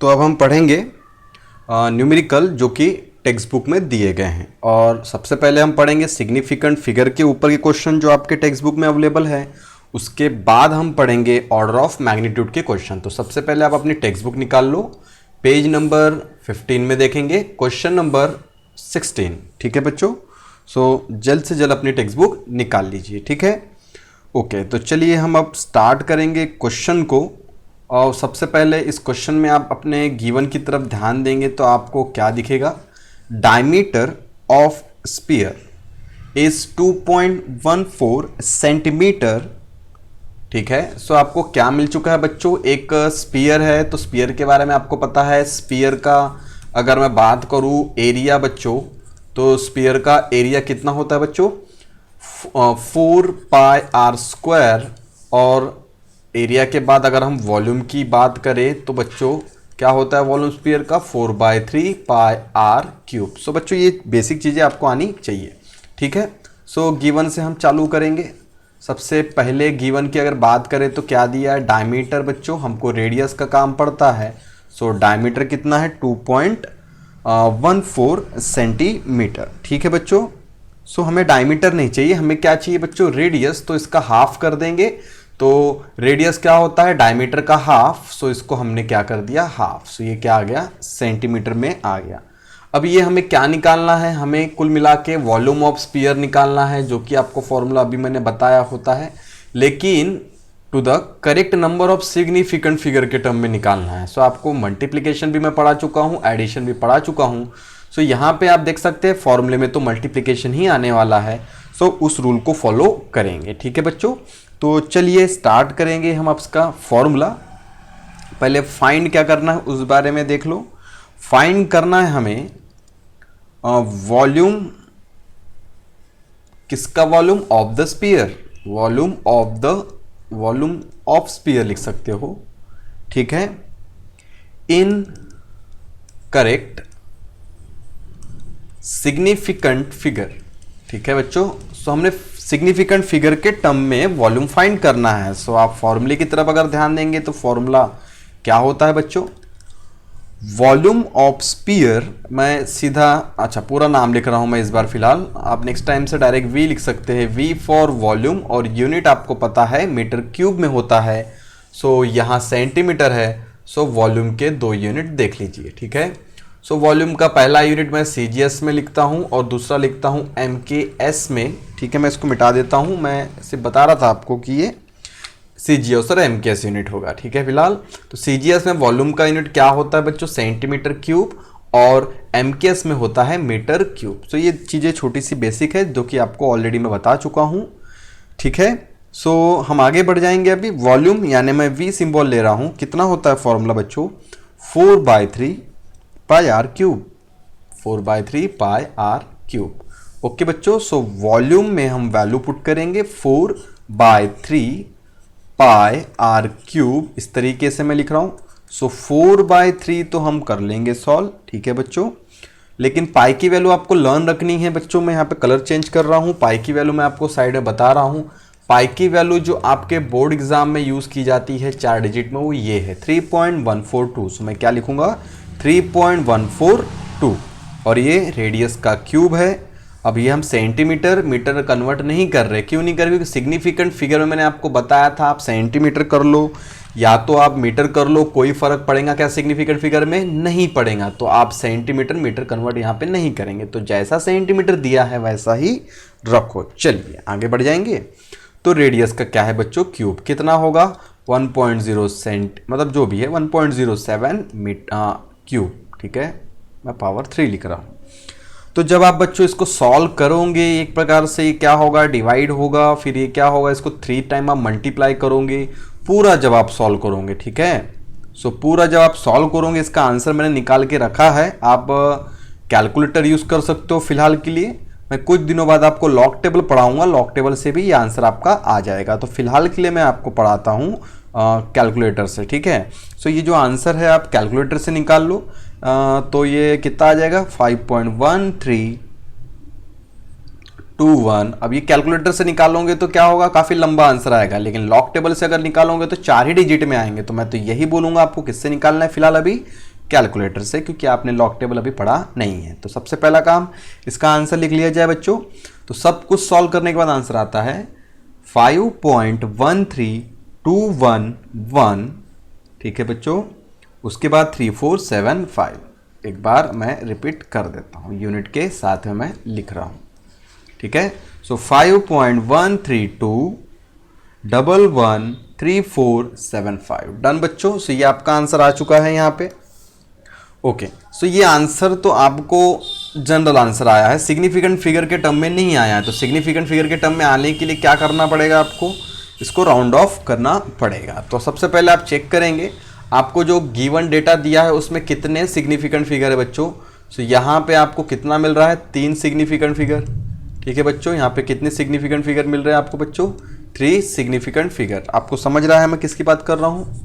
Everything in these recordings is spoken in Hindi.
तो अब हम पढ़ेंगे न्यूमेरिकल जो कि टेक्स्ट बुक में दिए गए हैं। और सबसे पहले हम पढ़ेंगे सिग्निफिकेंट फिगर के ऊपर के क्वेश्चन जो आपके टेक्स्ट बुक में अवेलेबल है। उसके बाद हम पढ़ेंगे ऑर्डर ऑफ मैग्नीट्यूड के क्वेश्चन। तो सबसे पहले आप अपनी टेक्स्ट बुक निकाल लो, पेज नंबर 15 में देखेंगे क्वेश्चन नंबर 16। ठीक है बच्चों, सो जल्द से जल्द अपनी टेक्स्ट बुक निकाल लीजिए। ठीक है, ओके। तो चलिए हम अब स्टार्ट करेंगे क्वेश्चन को। और सबसे पहले इस क्वेश्चन में आप अपने गिवन की तरफ ध्यान देंगे तो आपको क्या दिखेगा, diameter of sphere is 2.14 centimetre. ठीक है, सो आपको क्या मिल चुका है बच्चों, एक स्फीयर है। तो स्फीयर के बारे में आपको पता है, स्फीयर का अगर मैं बात करूं एरिया बच्चों, तो स्फीयर का एरिया कितना होता है बच्चों, 4 पाई आर स्क्वायर। और एरिया के बाद अगर हम वॉल्यूम की बात करें तो बच्चों क्या होता है वॉल्यूम स्फीयर का, 4/3 पाई आर क्यूब। सो बच्चों ये बेसिक चीज़ें आपको आनी चाहिए। ठीक है, सो गिवन से हम चालू करेंगे। सबसे पहले गिवन की अगर बात करें तो क्या दिया है, डायमीटर बच्चों, हमको रेडियस का काम पड़ता है। सो डायमीटर कितना है, 2.14 सेंटीमीटर। ठीक है बच्चों, सो हमें डायमीटर नहीं चाहिए, हमें क्या चाहिए बच्चों, रेडियस। तो इसका हाफ कर देंगे। तो रेडियस क्या होता है, डायमीटर का हाफ। सो इसको हमने क्या कर दिया, हाफ। सो ये क्या आ गया, सेंटीमीटर में आ गया। अब ये हमें क्या निकालना है, हमें कुल मिला के वॉल्यूम ऑफ स्फीयर निकालना है, जो कि आपको फॉर्मूला अभी मैंने बताया होता है, लेकिन to the correct number of significant figure के टर्म में निकालना है। सो आपको मल्टीप्लीकेशन भी मैं पढ़ा चुका हूँ, एडिशन भी पढ़ा चुका हूँ। सो यहाँ पे आप देख सकते हैं फॉर्मूले में तो मल्टीप्लीकेशन ही आने वाला है। सो उस रूल को फॉलो करेंगे। ठीक है बच्चों, तो चलिए स्टार्ट करेंगे हम आपका फॉर्मूला। पहले फाइंड क्या करना है उस बारे में देख लो। फाइंड करना है हमें वॉल्यूम, किसका volume, of the sphere, volume of sphere लिख सकते हो। ठीक है, इन करेक्ट सिग्निफिकेंट फिगर। ठीक है बच्चों, सो हमने सिग्निफिकेंट फिगर के टर्म में वॉल्यूम फाइंड करना है। सो आप फॉर्मूले की तरफ अगर ध्यान देंगे तो फॉर्मूला क्या होता है बच्चों, वॉल्यूम ऑफ स्फीयर। मैं सीधा अच्छा पूरा नाम लिख रहा हूं मैं इस बार फिलहाल, आप नेक्स्ट टाइम से डायरेक्ट वी लिख सकते हैं, वी फॉर वॉल्यूम। और यूनिट आपको पता है मीटर क्यूब में होता है। सो यहां सेंटीमीटर है, सो वॉल्यूम के 2 यूनिट देख लीजिए। ठीक है, सो वॉल्यूम का पहला यूनिट मैं सीजीएस में लिखता हूं और दूसरा लिखता हूं एमकेएस में। ठीक है, मैं इसको मिटा देता हूं, मैं सिर्फ बता रहा था आपको कि ये सीजीएस और एमकेएस यूनिट होगा। ठीक है, फिलहाल तो सीजीएस में वॉल्यूम का यूनिट क्या होता है बच्चों, सेंटीमीटर क्यूब, और एमकेएस में होता है मीटर क्यूब। सो ये चीज़ें छोटी सी बेसिक है जो कि आपको ऑलरेडी मैं बता चुका हूँ। ठीक है, सो हम आगे बढ़ जाएंगे। अभी वॉल्यूम यानी मैं वी सिंबल ले रहा हूँ, कितना होता है फॉर्मूला बच्चों, 4/3 pi r cube, 4/3 pi r cube. Okay बच्चों, सो वॉल्यूम में हम वैल्यू पुट करेंगे 4/3 पाई आर क्यूब, इस तरीके से मैं लिख रहा हूं। सो 4/3 तो हम कर लेंगे सॉल्व। ठीक है बच्चों, लेकिन पाई की वैल्यू आपको लर्न रखनी है बच्चों। मैं यहाँ पे कलर चेंज कर रहा हूँ, पाई की वैल्यू मैं आपको साइड में बता रहा हूँ। पाई की वैल्यू जो आपके बोर्ड एग्जाम में यूज की जाती है 4 डिजिट में, वो ये है 3.142। सो मैं क्या लिखूंगा, 3.142, और ये रेडियस का क्यूब है। अब ये हम सेंटीमीटर मीटर कन्वर्ट नहीं कर रहे, क्यों नहीं कर रहे, क्योंकि सिग्निफिकेंट फिगर में मैंने आपको बताया था आप सेंटीमीटर कर लो या तो आप मीटर कर लो, कोई फर्क पड़ेगा क्या सिग्निफिकेंट फिगर में, नहीं पड़ेगा। तो आप सेंटीमीटर मीटर कन्वर्ट यहाँ पे नहीं करेंगे, तो जैसा सेंटीमीटर दिया है वैसा ही रखो। चलिए आगे बढ़ जाएंगे। तो रेडियस का क्या है बच्चों, क्यूब, कितना होगा 1.0 सेंट, मतलब जो भी है 1.07 क्यूब। ठीक है, मैं पावर 3 लिख रहा हूँ। तो जब आप बच्चों इसको सॉल्व करोगे एक प्रकार से, ये क्या होगा, डिवाइड होगा, फिर ये क्या होगा, इसको 3 टाइम आप मल्टीप्लाई करोगे, पूरा जब आप सॉल्व करोगे। ठीक है, सो पूरा जब आप सॉल्व करोगे, इसका आंसर मैंने निकाल के रखा है, आप कैलकुलेटर यूज कर सकते हो फिलहाल के लिए। मैं कुछ दिनों बाद आपको लॉग टेबल पढ़ाऊंगा, लॉग टेबल से भी ये आंसर आपका आ जाएगा। तो फिलहाल के लिए मैं आपको पढ़ाता हूँ कैलकुलेटर से। ठीक है, सो ये जो आंसर है आप कैलकुलेटर से निकाल लो। तो ये कितना आ जाएगा, 5.1321। अब ये कैलकुलेटर से निकालोगे तो क्या होगा, काफी लंबा आंसर आएगा, लेकिन लॉग टेबल से अगर निकालोगे तो 4 ही डिजिट में आएंगे। तो मैं तो यही बोलूंगा आपको किससे निकालना है फिलहाल, अभी कैलकुलेटर से, क्योंकि आपने लॉग टेबल अभी पढ़ा नहीं है। तो सबसे पहला काम, इसका आंसर लिख लिया जाए बच्चों। तो सब कुछ सॉल्व करने के बाद आंसर आता है 5.13211। ठीक है बच्चों, उसके बाद 3475। एक बार मैं रिपीट कर देता हूँ, यूनिट के साथ में मैं लिख रहा हूँ। ठीक है, सो 5.132113475 डन बच्चों। सो ये आपका आंसर आ चुका है यहाँ पे। ओके, सो ये आंसर तो आपको जनरल आंसर आया है, सिग्निफिकेंट फिगर के टर्म में नहीं आया है। तो सिग्निफिकेंट फिगर के टर्म में आने के लिए क्या करना पड़ेगा आपको, इसको राउंड ऑफ करना पड़ेगा। तो सबसे पहले आप चेक करेंगे आपको जो गिवन डेटा दिया है उसमें कितने सिग्निफिकेंट फिगर है बच्चों। सो यहाँ पे आपको कितना मिल रहा है, 3 सिग्निफिकेंट फिगर। ठीक है बच्चों, यहाँ पे कितने सिग्निफिकेंट फिगर मिल रहे हैं आपको बच्चों, 3 सिग्निफिकेंट फिगर। आपको समझ रहा है मैं किसकी बात कर रहा हूँ,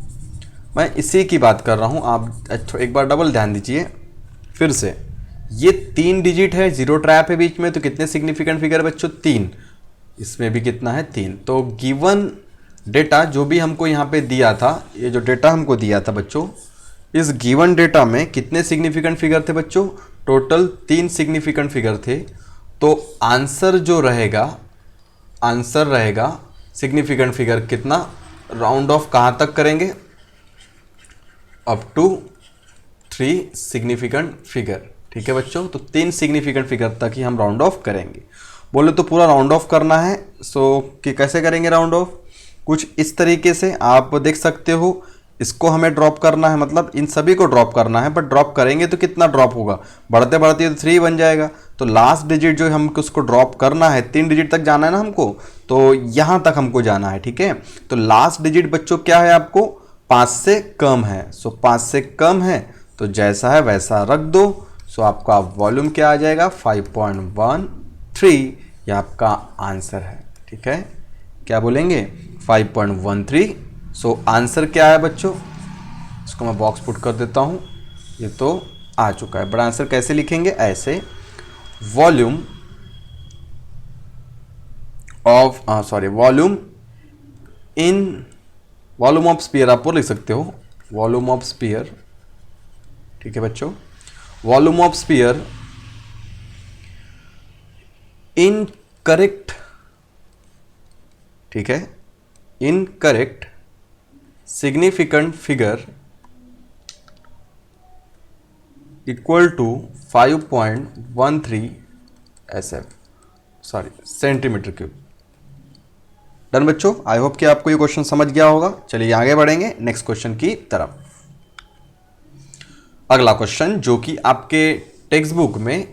मैं इसी की बात कर रहा हूँ। आप एक बार डबल ध्यान दीजिए फिर से। ये 3 डिजिट है, 0 ट्रैप है बीच में, तो कितने सिग्निफिकेंट फिगर बच्चों, 3। इसमें भी कितना है, 3। तो गिवन डेटा जो भी हमको यहाँ पे दिया था, ये जो डेटा हमको दिया था बच्चों, इस गिवन डेटा में कितने सिग्निफिकेंट फिगर थे बच्चों, टोटल 3 सिग्निफिकेंट फिगर थे। तो आंसर जो रहेगा, आंसर रहेगा सिग्निफिकेंट फिगर कितना, राउंड ऑफ कहाँ तक करेंगे, अप टू 3 सिग्निफिकेंट फिगर। ठीक है बच्चों, तो 3 सिग्निफिकेंट फिगर तक ही हम राउंड ऑफ करेंगे। बोले तो पूरा राउंड ऑफ करना है, सो कि कैसे करेंगे राउंड ऑफ, कुछ इस तरीके से आप देख सकते हो। इसको हमें ड्रॉप करना है, मतलब इन सभी को ड्रॉप करना है, बट ड्रॉप करेंगे तो कितना ड्रॉप होगा, बढ़ते बढ़ते तो 3 बन जाएगा। तो लास्ट डिजिट जो हमको उसको ड्रॉप करना है, 3 डिजिट तक जाना है ना हमको, तो यहाँ तक हमको जाना है। ठीक है, तो लास्ट डिजिट बच्चों क्या है, आपको 5 से कम है। सो 5 से कम है तो जैसा है वैसा रख दो। सो आपका वॉल्यूम क्या आ जाएगा, 5.13। ये आपका आंसर है। ठीक है, क्या बोलेंगे, 5.13। सो आंसर क्या है बच्चों, इसको मैं बॉक्स पुट कर देता हूँ, ये तो आ चुका है। बड़ा आंसर कैसे लिखेंगे, ऐसे volume of volume of sphere आप वो लिख सकते हो, वॉल्यूम ऑफ स्फीयर। ठीक है बच्चों, वॉल्यूम ऑफ स्फीयर इनकरेक्ट। ठीक है, incorrect significant figure equal to 5.13 SF, sorry centimetre cube. Done बच्चों, आई होप कि आपको ये क्वेश्चन समझ गया होगा। चलिए आगे बढ़ेंगे नेक्स्ट क्वेश्चन की तरफ। अगला क्वेश्चन जो कि आपके टेक्स्ट बुक में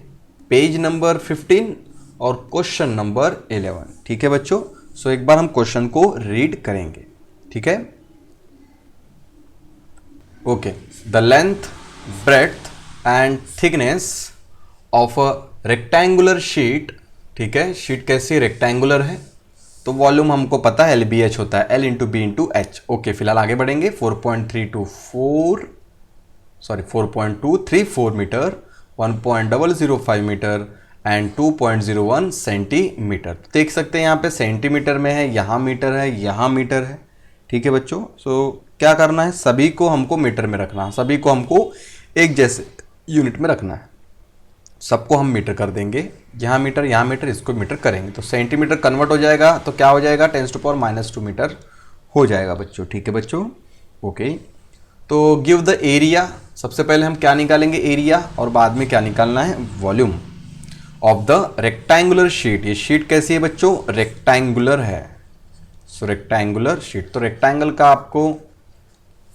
पेज नंबर 15 और क्वेश्चन नंबर 11। ठीक है बच्चों, सो एक बार हम क्वेश्चन को रीड करेंगे। ठीक है, okay, the length, breadth and thickness of a rectangular sheet. ठीक है, शीट कैसी, रेक्टेंगुलर है, तो वॉल्यूम हमको पता है LBH होता है, L into B into H. Okay, फिलहाल आगे बढ़ेंगे। 4.234 मीटर, 1.005 मीटर एंड 2.01 सेंटीमीटर। देख सकते हैं यहाँ पे सेंटीमीटर में है, यहाँ मीटर है, यहाँ मीटर है। ठीक है बच्चों, सो क्या करना है, सभी को हमको मीटर में रखना है, सभी को हमको एक जैसे यूनिट में रखना है। सबको हम मीटर कर देंगे, यहाँ मीटर, इसको मीटर करेंगे तो सेंटीमीटर कन्वर्ट हो जाएगा, तो क्या हो जाएगा, 10⁻⁻² मीटर हो जाएगा बच्चों। ठीक है बच्चों, ओके। तो गिव द एरिया, सबसे पहले हम क्या निकालेंगे, एरिया, और बाद में क्या निकालना है, volume of the rectangular sheet. ये शीट कैसी है बच्चों, रेक्टेंगुलर है। सो रेक्टेंगुलर शीट, तो रेक्टेंगल का आपको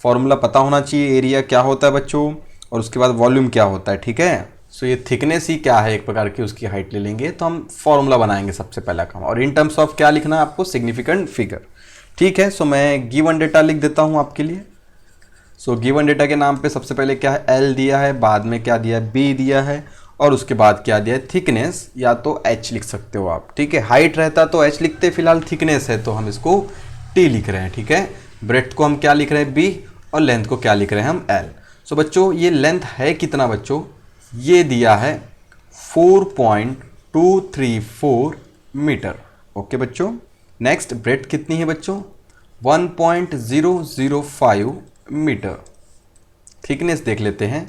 फॉर्मूला पता होना चाहिए, एरिया क्या होता है बच्चों, और उसके बाद वॉल्यूम क्या होता है। ठीक है, सो ये थिकनेस ही क्या है एक प्रकार की, उसकी हाइट ले लेंगे, तो हम फॉर्मूला बनाएंगे सबसे पहला काम। और इन टर्म्स ऑफ क्या लिखना है आपको, सिग्निफिकेंट फिगर। ठीक है, सो मैं गिवन डेटा लिख देता हूं आपके लिए। सो गिवन डेटा के नाम पे सबसे पहले क्या है, L दिया है, बाद में क्या दिया है, B दिया है, और उसके बाद क्या दिया है, थिकनेस, या तो H लिख सकते हो आप। ठीक है, हाइट रहता तो H लिखते, फिलहाल थिकनेस है तो हम इसको T लिख रहे हैं। ठीक है, ब्रेड्थ को हम क्या लिख रहे हैं, B, और लेंथ को क्या लिख रहे हैं हम, L। सो बच्चों ये लेंथ है कितना बच्चों, ये दिया है 4.234 मीटर। ओके बच्चों, नेक्स्ट ब्रेड्थ कितनी है बच्चों, 1.005 मीटर। थिकनेस देख लेते हैं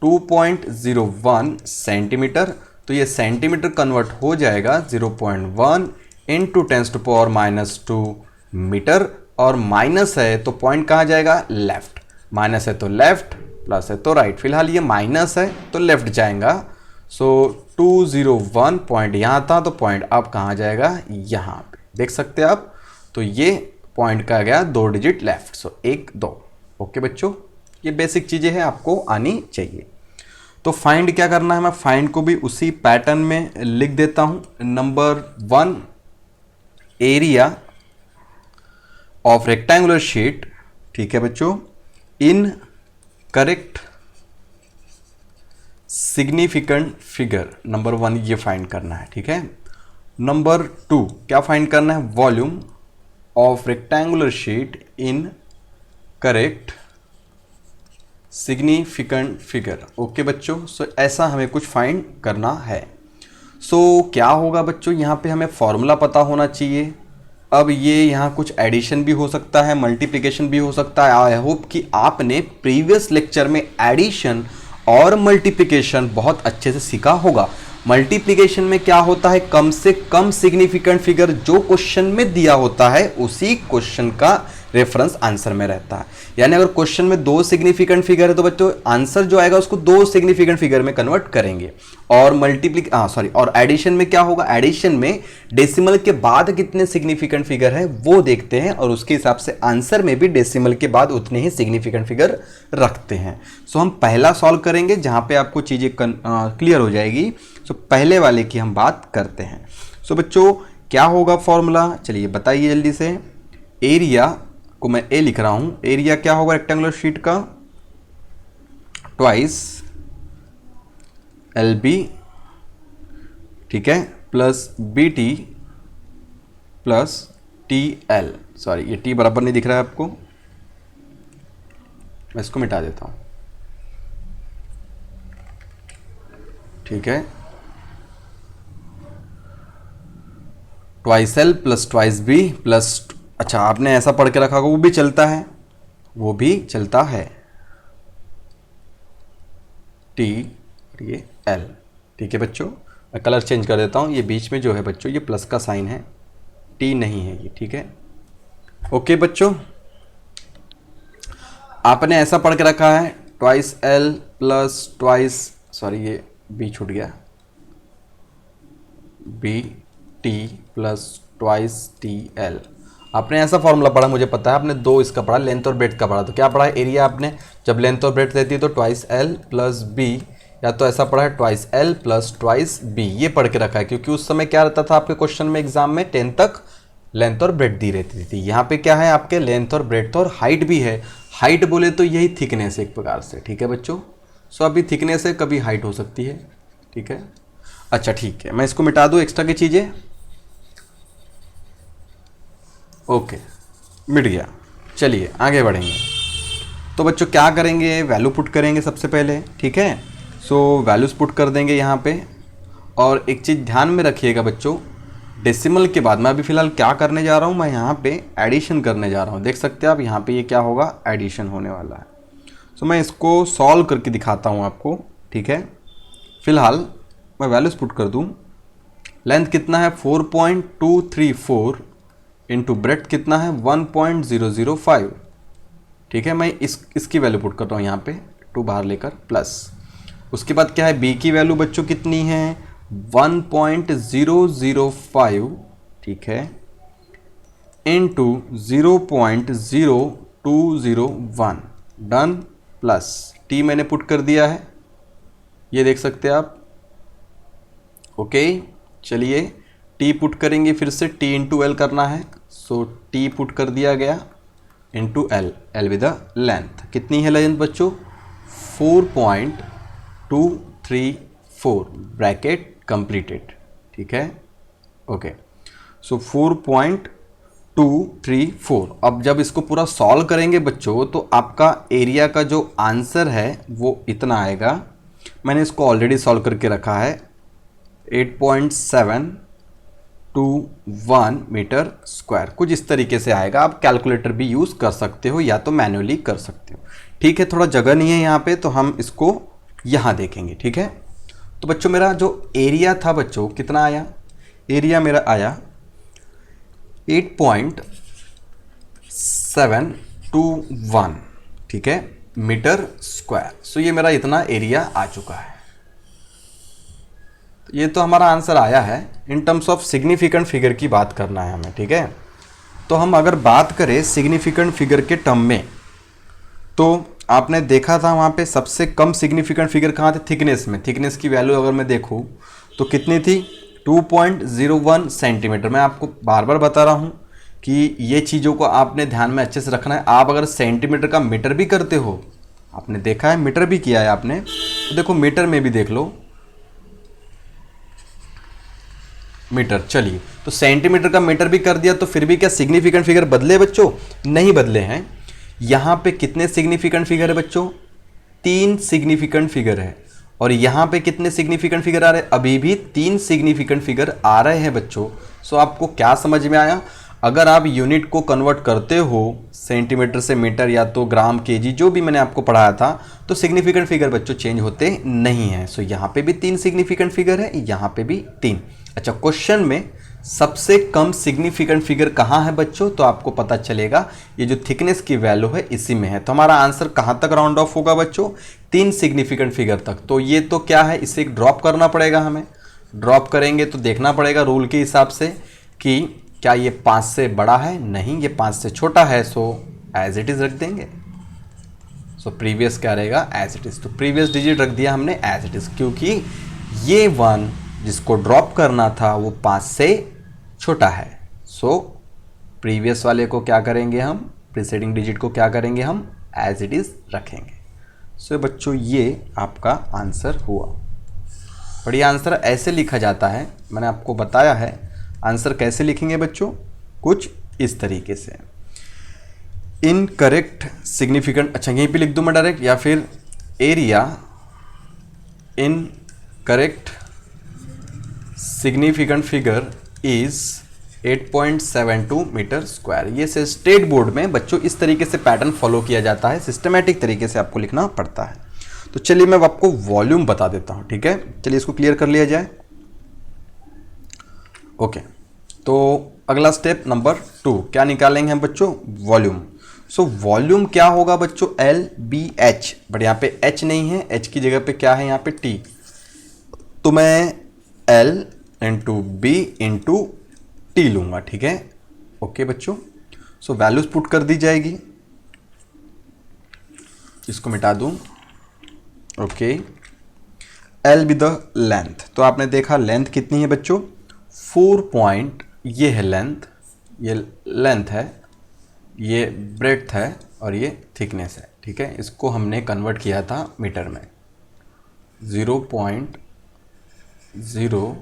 2.01 सेंटीमीटर, तो ये सेंटीमीटर कन्वर्ट हो जाएगा 0.1 इंटू 10⁻⁻2 मीटर, और माइनस है तो पॉइंट कहाँ जाएगा, लेफ्ट, माइनस है तो लेफ्ट, प्लस है तो राइट, फिलहाल ये माइनस है तो लेफ्ट जाएगा। सो 201 पॉइंट यहाँ था तो पॉइंट अब कहाँ जाएगा, यहाँ पे देख सकते हैं आप। तो ये पॉइंट का गया 2 डिजिट लेफ्ट, सो 1 2। ओके बच्चों, ये बेसिक चीज़ें हैं, आपको आनी चाहिए। तो फाइंड क्या करना है, मैं फाइंड को भी उसी पैटर्न में लिख देता हूँ। Number 1, area of rectangular sheet, ठीक है बच्चों, इन करेक्ट सिग्निफिकेंट फिगर, नंबर 1 ये फाइंड करना है, ठीक है। नंबर 2 क्या फाइंड करना है, volume of rectangular sheet in correct significant figure. Okay बच्चों, सो ऐसा हमें कुछ फाइंड करना है। सो क्या होगा बच्चों, यहाँ पे हमें फॉर्मूला पता होना चाहिए। अब ये यहाँ कुछ एडिशन भी हो सकता है, मल्टीप्लिकेशन भी हो सकता है। आई होप कि आपने प्रीवियस लेक्चर में एडिशन और मल्टीप्लिकेशन बहुत अच्छे से सीखा होगा। मल्टीप्लिकेशन में क्या होता है, कम से कम सिग्निफिकेंट फिगर जो क्वेश्चन में दिया होता है उसी क्वेश्चन का रेफरेंस आंसर में रहता है। यानी अगर क्वेश्चन में 2 सिग्निफिकेंट फिगर है तो बच्चों आंसर जो आएगा उसको 2 सिग्निफिकेंट फिगर में कन्वर्ट करेंगे। और और एडिशन में क्या होगा, एडिशन में डेसिमल के बाद कितने सिग्निफिकेंट फिगर है वो देखते हैं और उसके हिसाब से आंसर में भी डेसिमल के बाद उतने ही सिग्निफिकेंट फिगर रखते हैं। सो हम पहला सॉल्व करेंगे जहां पे आपको चीजें क्लियर हो जाएगी। सो पहले वाले की हम बात करते हैं। सो बच्चों क्या होगा फॉर्मूला, चलिए बताइए जल्दी से। एरिया को मैं ए लिख रहा हूं, एरिया क्या होगा रेक्टेंगुलर शीट का, ट्वाइस एल बी, ठीक है, plus B T plus T L. Sorry ये टी बराबर नहीं दिख रहा है आपको, मैं इसको मिटा देता हूं, ठीक है। Twice L plus twice B plus, अच्छा आपने ऐसा पढ़ के रखा होगा, वो भी चलता है, वो भी चलता है, टी ये एल, ठीक है बच्चों। मैं कलर चेंज कर देता हूँ, ये बीच में जो है बच्चों ये प्लस का साइन है, टी नहीं है ये, ठीक है। ओके बच्चों, आपने ऐसा पढ़ के रखा है twice L plus twice, sorry ये बी छूट गया, B T plus twice T L. आपने ऐसा फॉर्मूला पढ़ा, मुझे पता है आपने 2 इसका पढ़ा, लेंथ और ब्रेड्थ का पढ़ा। तो क्या पढ़ा है, एरिया आपने जब लेंथ और ब्रेड्थ रहती है तो ट्वाइस एल प्लस बी, या तो ऐसा पढ़ा है twice L plus twice B, ये पढ़ के रखा है। क्योंकि उस समय क्या रहता था आपके क्वेश्चन में एग्जाम में 10 तक लेंथ और ब्रेड्थ दी रहती थी। यहाँ पे क्या है आपके लेंथ और ब्रेड्थ और हाइट भी है। हाइट बोले तो यही थिकनेस एक प्रकार से, ठीक है बच्चों। सो अभी थिकनेस है, कभी हाइट हो सकती है, ठीक है। अच्छा ठीक है, मैं इसको मिटा दूँ एक्स्ट्रा की चीज़ें, ओके मिट गया। चलिए आगे बढ़ेंगे। तो बच्चों क्या करेंगे, वैल्यू पुट करेंगे सबसे पहले, ठीक है। सो वैल्यूज पुट कर देंगे यहाँ पे। और एक चीज़ ध्यान में रखिएगा बच्चों, डेसिमल के बाद मैं अभी फ़िलहाल क्या करने जा रहा हूँ, मैं यहाँ पे एडिशन करने जा रहा हूँ। देख सकते हैं आप यहाँ पे ये क्या होगा, एडिशन होने वाला है। सो मैं इसको सॉल्व करके दिखाता हूँ आपको, ठीक है। फिलहाल मैं वैल्यूज पुट कर दूँ। लेंथ कितना है 4.234 इंटू ब्रेड्थ कितना है 1.005, ठीक है। मैं इसकी वैल्यू पुट कर रहा हूँ यहाँ पे, 2 बाहर लेकर प्लस। उसके बाद क्या है, बी की वैल्यू बच्चों कितनी है 1.005, ठीक है, इंटू 0.0201, डन, प्लस टी मैंने पुट कर दिया है, ये देख सकते हैं आप। ओके चलिए टी पुट करेंगे, फिर से टी इंटू एल करना है। सो टी पुट कर दिया गया into L, L with the length. कितनी है लेंथ बच्चों 4.234, ब्रैकेट कंप्लीटेड, ठीक है। Okay so 4.234। अब जब इसको पूरा सॉल्व करेंगे बच्चों तो आपका एरिया का जो आंसर है वो इतना आएगा। मैंने इसको ऑलरेडी सॉल्व करके रखा है 8.7 0.221 मीटर स्क्वायर, कुछ इस तरीके से आएगा। आप कैलकुलेटर भी यूज़ कर सकते हो या तो मैन्युअली कर सकते हो। ठीक है, थोड़ा जगह नहीं है यहाँ पे तो हम इसको यहाँ देखेंगे। ठीक है, तो बच्चों मेरा जो एरिया था बच्चों कितना आया, एरिया मेरा आया 8.721, ठीक है, मीटर स्क्वायर। सो ये मेरा इतना एरिया आ चुका है। ये तो हमारा आंसर आया है। In terms of significant figure की बात करना है हमें। ठीक है, तो हम अगर बात करें सिग्निफिकेंट फिगर के टर्म में, तो आपने देखा था वहाँ पे सबसे कम सिग्निफिकेंट फिगर कहाँ थे, थिकनेस में। थिकनेस की वैल्यू अगर मैं देखूँ तो कितनी थी, 2.01 सेंटीमीटर। मैं आपको बार बार बता रहा हूँ कि ये चीज़ों को आपने ध्यान में अच्छे से रखना है। आप अगर सेंटीमीटर का मीटर भी करते हो, आपने देखा है मीटर भी किया है आपने, तो देखो मीटर में भी देख लो मीटर। चलिए, तो सेंटीमीटर का मीटर भी कर दिया तो फिर भी क्या सिग्निफिकेंट फिगर बदले बच्चों, नहीं बदले हैं। यहाँ पे कितने सिग्निफिकेंट फिगर है बच्चों, 3 सिग्निफिकेंट फिगर है। और यहाँ पे कितने सिग्निफिकेंट फिगर आ रहे हैं, अभी भी 3 सिग्निफिकेंट फिगर आ रहे हैं बच्चों। सो आपको क्या समझ में आया, अगर आप यूनिट को कन्वर्ट करते हो सेंटीमीटर से मीटर या तो ग्राम केजी, जो भी मैंने आपको पढ़ाया था, तो सिग्निफिकेंट फिगर बच्चों चेंज होते नहीं हैं। सो यहाँ पे भी 3 सिग्निफिकेंट फिगर है, यहाँ पे भी 3। अच्छा, क्वेश्चन में सबसे कम सिग्निफिकेंट फिगर कहाँ है बच्चों, तो आपको पता चलेगा ये जो थिकनेस की वैल्यू है इसी में है। तो हमारा आंसर कहाँ तक राउंड ऑफ होगा बच्चों, 3 सिग्निफिकेंट फिगर तक। तो ये तो क्या है, इसे ड्रॉप करना पड़ेगा हमें। ड्रॉप करेंगे तो देखना पड़ेगा रूल के हिसाब से कि क्या ये 5 से बड़ा है, नहीं ये 5 से छोटा है। सो एज इट इज रख देंगे। सो प्रीवियस क्या रहेगा, एज इट इज। तो प्रीवियस डिजिट रख दिया हमने एज इट इज, क्योंकि ये 1 जिसको ड्रॉप करना था वो 5 से छोटा है। सो प्रीवियस वाले को क्या करेंगे हम, प्रीसीडिंग डिजिट को क्या करेंगे हम, एज इट इज रखेंगे। सो बच्चों ये आपका आंसर हुआ। बढ़िया, आंसर ऐसे लिखा जाता है, मैंने आपको बताया है आंसर कैसे लिखेंगे बच्चों, कुछ इस तरीके से। इनकरेक्ट सिग्निफिकेंट, अच्छा यहीं पे लिख दूं मैं डायरेक्ट, या फिर area incorrect significant figure is 8.72 metre square. ये से स्टेट बोर्ड में बच्चों इस तरीके से पैटर्न फॉलो किया जाता है, सिस्टमैटिक तरीके से आपको लिखना पड़ता है। तो चलिए मैं आपको वॉल्यूम बता देता हूं। ठीक है, चलिए इसको क्लियर कर लिया जाए। ओके, तो अगला स्टेप नंबर 2 क्या निकालेंगे हम बच्चों, वॉल्यूम। सो वॉल्यूम क्या होगा बच्चों, LBH, बट यहाँ पे H नहीं है, H की जगह पे क्या है यहाँ पे T। तो मैं L into B into T लूंगा। ठीक है, ओके बच्चों। सो वैल्यूज पुट कर दी जाएगी, इसको मिटा दूं। Okay, L B the length, तो आपने देखा लेंथ कितनी है बच्चों, 4 पॉइंट, ये है लेंथ, ये लेंथ है, ये ब्रेड्थ है और ये थिकनेस है। ठीक है, इसको हमने कन्वर्ट किया था मीटर में, 0.0।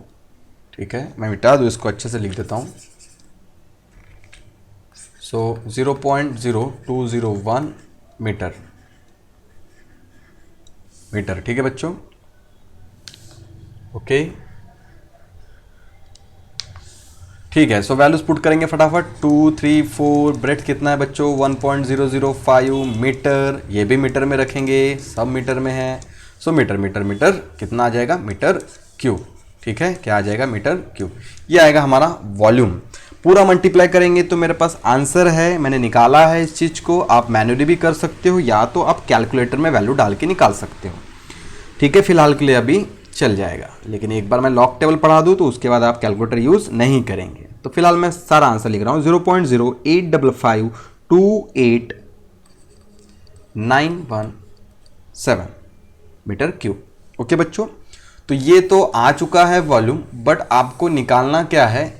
ठीक है, मैं मिटा दूँ इसको, अच्छे से लिख देता हूँ। सो 0.0201 मीटर। ठीक है बच्चों, ओके ठीक है। सो वैल्यूज पुट करेंगे फटाफट, 2, 3, 4, ब्रेथ कितना है बच्चों, 1.005 मीटर। ये भी मीटर में रखेंगे, सब मीटर में है। सो मीटर कितना आ जाएगा, मीटर क्यूब। ठीक है, क्या आ जाएगा, मीटर क्यूब। ये आएगा हमारा वॉल्यूम। पूरा मल्टीप्लाई करेंगे तो मेरे पास आंसर है, मैंने निकाला है इस चीज़ को। आप मैन्युअली भी कर सकते हो या तो आप कैलकुलेटर में वैल्यू डाल के निकाल सकते हो। ठीक है, फिलहाल के लिए अभी चल जाएगा, लेकिन एक बार मैं लॉग टेबल पढ़ा दूँ तो उसके बाद आप कैलकुलेटर यूज़ नहीं करेंगे। तो फिलहाल मैं सारा आंसर लिख रहा हूँ, 0.0852817 मीटर क्यूब। ओके बच्चों, तो ये तो आ चुका है वॉल्यूम, बट आपको निकालना क्या है,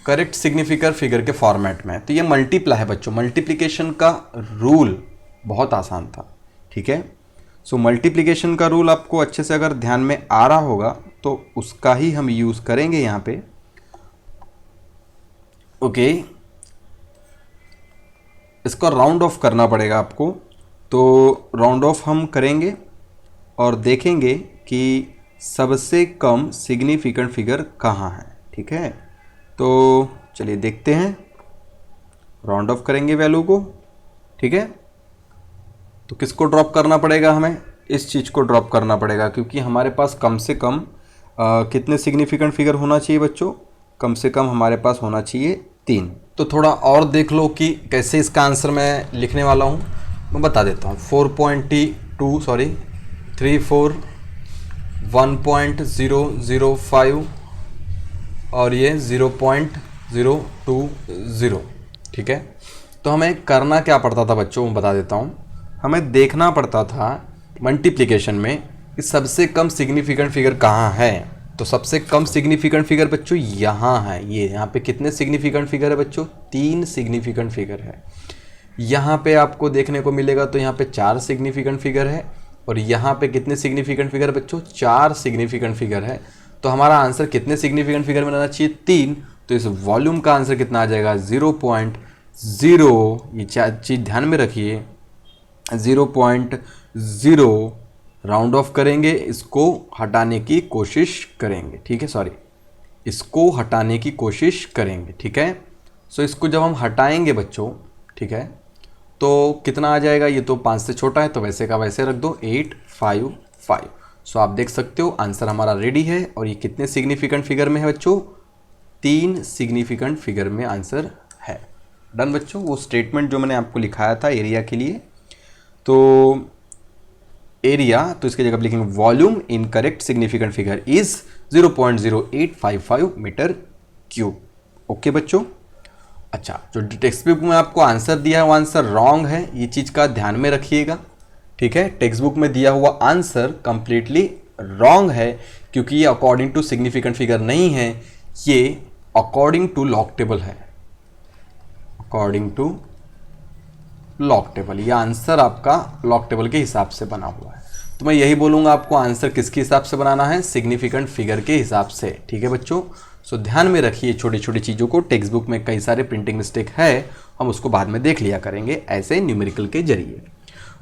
करेक्ट सिग्निफिकेंट फिगर के फॉर्मेट में। तो ये मल्टीप्लाई है बच्चों, मल्टीप्लिकेशन का रूल बहुत आसान था। ठीक है, सो मल्टीप्लिकेशन का रूल आपको अच्छे से अगर ध्यान में आ रहा होगा तो उसका ही हम यूज करेंगे यहाँ पे। ओके, इसको राउंड ऑफ करना पड़ेगा आपको, तो राउंड ऑफ हम करेंगे और देखेंगे कि सबसे कम सिग्निफिकेंट फिगर कहाँ है। ठीक है, तो चलिए देखते हैं, राउंड ऑफ करेंगे वैल्यू को। ठीक है, तो किसको ड्रॉप करना पड़ेगा, हमें इस चीज़ को ड्रॉप करना पड़ेगा, क्योंकि हमारे पास कम से कम कितने सिग्निफिकेंट फिगर होना चाहिए बच्चों, कम से कम हमारे पास होना चाहिए 3। तो थोड़ा और देख लो कि कैसे इसका आंसर मैं लिखने वाला हूँ, मैं बता देता हूँ। 4.2 सॉरी 34 1.005 और ये 0.020। ठीक है, तो हमें करना क्या पड़ता था बच्चों, मैं बता देता हूँ। हमें देखना पड़ता था मल्टीप्लिकेशन में कि सबसे कम सिग्निफिकेंट फिगर कहाँ है। तो सबसे कम सिग्निफिकेंट फिगर बच्चों यहाँ है, ये यहाँ पे कितने सिग्निफिकेंट फिगर है बच्चों, 3 सिग्निफिकेंट फिगर है। यहाँ पे आपको देखने को मिलेगा तो यहाँ पे 4 सिग्निफिकेंट फिगर है, और यहाँ पे कितने सिग्निफिकेंट फिगर है बच्चों, 4 सिग्निफिकेंट फिगर है। तो हमारा आंसर कितने सिग्निफिकेंट फिगर में आना चाहिए, 3। तो इस वॉल्यूम का आंसर कितना आ जाएगा, 0.0, ये चीज़ ध्यान में रखिए, 0.0 राउंड ऑफ करेंगे, इसको हटाने की कोशिश करेंगे। ठीक है, सॉरी, इसको हटाने की कोशिश करेंगे। ठीक है, सो इसको जब हम हटाएंगे बच्चों, ठीक है, तो कितना आ जाएगा, ये तो 5 से छोटा है तो वैसे का वैसे रख दो, 855। सो आप देख सकते हो आंसर हमारा रेडी है। और ये कितने सिग्निफिकेंट फिगर में है बच्चों, 3 सिग्निफिकेंट फिगर में आंसर है। डन बच्चों, वो स्टेटमेंट जो मैंने आपको लिखाया था एरिया के लिए, तो एरिया, तो इसकी जगह लिखेंगे volume in correct significant figure is 0.0855 metre cube. Okay बच्चों, अच्छा, जो टेक्स्ट बुक में आपको आंसर दिया है वो आंसर रॉन्ग है, ये चीज़ का ध्यान में रखिएगा। ठीक है, टेक्स्ट बुक में दिया हुआ आंसर कंप्लीटली रॉन्ग है, क्योंकि ये अकॉर्डिंग टू सिग्निफिकेंट फिगर नहीं है, ये अकॉर्डिंग टू लॉग टेबल है, अकॉर्डिंग टू लॉग टेबल। ये आंसर आपका लॉग टेबल के हिसाब से बना हुआ है। तो मैं यही बोलूँगा आपको आंसर किसके हिसाब से बनाना है, सिग्निफिकेंट फिगर के हिसाब से। ठीक है बच्चों, सो ध्यान में रखिए छोटी छोटी चीज़ों को। टेक्स्ट बुक में कई सारे प्रिंटिंग मिस्टेक है, हम उसको बाद में देख लिया करेंगे ऐसे न्यूमेरिकल के जरिए।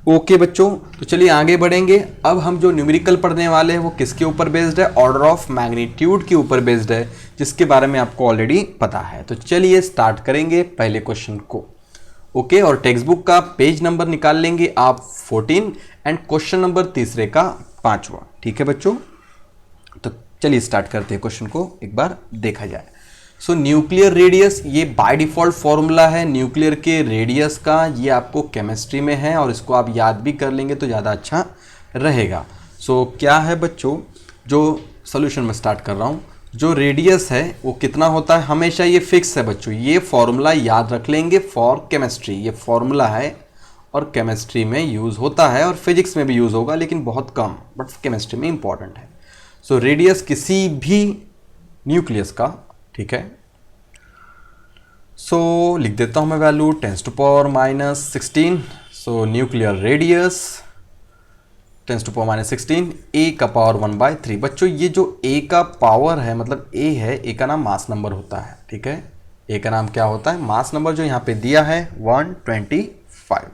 ओके बच्चों, तो चलिए आगे बढ़ेंगे। अब हम जो न्यूमेरिकल पढ़ने वाले हैं वो किसके ऊपर बेस्ड है, ऑर्डर ऑफ मैग्नीट्यूड के ऊपर बेस्ड है, जिसके बारे में आपको ऑलरेडी पता है। तो चलिए स्टार्ट करेंगे पहले क्वेश्चन को। ओके, और टेक्स्ट बुक का पेज नंबर निकाल लेंगे आप 14 एंड क्वेश्चन नंबर तीसरे का 5वां। ठीक है बच्चों, तो चलिए स्टार्ट करते हैं, क्वेश्चन को एक बार देखा जाए। सो न्यूक्लियर रेडियस, ये बाय डिफॉल्ट फॉर्मूला है न्यूक्लियर के रेडियस का, ये आपको केमिस्ट्री में है और इसको आप याद भी कर लेंगे तो ज़्यादा अच्छा रहेगा। सो क्या है बच्चों, जो सोल्यूशन में स्टार्ट कर रहा हूँ, जो रेडियस है वो कितना होता है, हमेशा ये फिक्स है बच्चों, ये फॉर्मूला याद रख लेंगे फॉर केमिस्ट्री। ये फॉर्मूला है और केमिस्ट्री में यूज़ होता है और फिजिक्स में भी यूज़ होगा, लेकिन बहुत कम, बट केमिस्ट्री में इंपॉर्टेंट है। सो रेडियस किसी भी न्यूक्लियस का, ठीक है, सो लिख देता हूँ मैं वैल्यू 10⁻⁻16। सो न्यूक्लियर रेडियस 10⁻⁻16, ए का पावर 1/3। बच्चों ये जो ए का पावर है, मतलब ए है, ए का नाम मास नंबर होता है। ठीक है, ए का नाम क्या होता है, मास नंबर, जो यहाँ पे दिया है 125।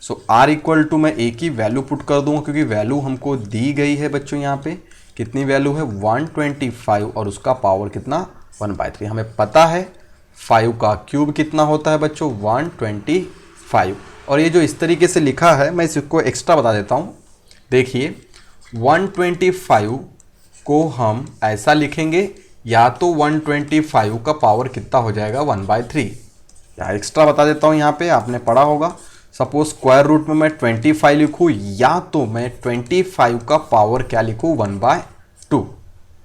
सो आर इक्वल टू, मैं ए की वैल्यू पुट कर दूंगा क्योंकि वैल्यू हमको दी गई है बच्चों, यहाँ पे कितनी वैल्यू है 125 और उसका पावर कितना 1/3। हमें पता है 5 का क्यूब कितना होता है बच्चों 125। और ये जो इस तरीके से लिखा है, मैं इसको एक्स्ट्रा बता देता हूँ। देखिए 125 को हम ऐसा लिखेंगे, या तो 125 का पावर कितना हो जाएगा 1/3, या एक्स्ट्रा बता देता हूँ, यहाँ पे आपने पढ़ा होगा। सपोज स्क्वायर रूट में मैं 25 लिखूँ, या तो मैं 25 का पावर क्या लिखूँ 1/2।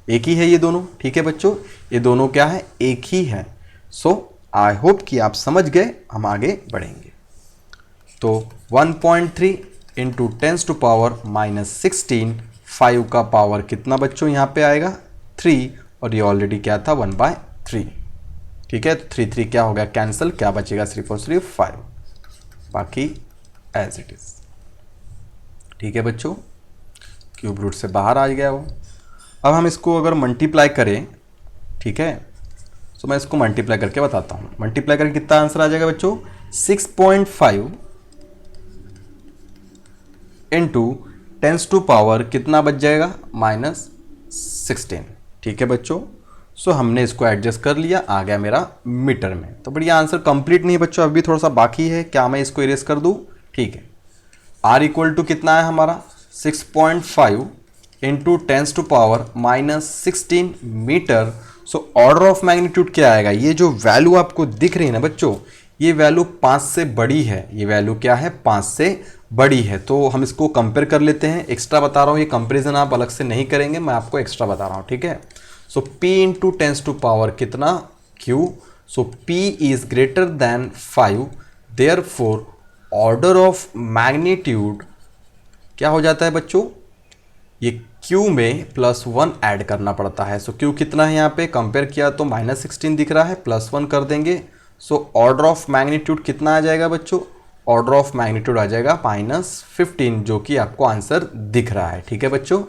एक ही है ये दोनों। ठीक है बच्चों, ये दोनों क्या है, एक ही है। सो आई होप कि आप समझ गए, हम आगे बढ़ेंगे। तो 1.3 इंटू 10⁻⁻16, 5 का पावर कितना बच्चों यहाँ पे आएगा 3, और ये ऑलरेडी क्या था 1/3। ठीक है, तो 3 3 क्या हो गया कैंसिल, क्या बचेगा 3 4 3 5, बाकी एज इट इज। ठीक है बच्चों, क्यूब रूट से बाहर आ गया वो। अब हम इसको अगर मल्टीप्लाई करें, ठीक है, तो मैं इसको मल्टीप्लाई करके बताता हूँ। मल्टीप्लाई करके कितना आंसर आ जाएगा बच्चों 6.5 इंटू 10 टू पावर कितना बच जाएगा -16। ठीक है बच्चों, सो हमने इसको एडजस्ट कर लिया, आ गया मेरा मीटर में। तो बढ़िया, आंसर कंप्लीट नहीं है बच्चों, अभी थोड़ा सा बाकी है। क्या मैं इसको इरेज कर दूं? ठीक है। आर इक्वल टू कितना है हमारा 6.5 into 10⁻⁻16 metre. So order of magnitude क्या आएगा? ये जो वैल्यू आपको दिख रही है ना बच्चों, ये वैल्यू 5 से बड़ी है। ये वैल्यू क्या है? 5 से बड़ी है। तो हम इसको कंपेयर कर लेते हैं। एक्स्ट्रा बता रहा हूँ, ये कंपेरिजन आप अलग से नहीं करेंगे, मैं आपको एक्स्ट्रा बता रहा हूँ, ठीक है। सो p इंटू 10⁻⁻ कितना q। So p is greater than 5, therefore order of magnitude क्या हो जाता है बच्चों? ये q में +1 ऐड करना पड़ता है। सो q कितना है यहाँ पे? कंपेयर किया तो -16 दिख रहा है, +1 कर देंगे। सो ऑर्डर ऑफ मैग्नीट्यूड कितना आ जाएगा बच्चों? ऑर्डर ऑफ मैग्नीट्यूड आ जाएगा -15, जो कि आपको आंसर दिख रहा है, ठीक है बच्चों।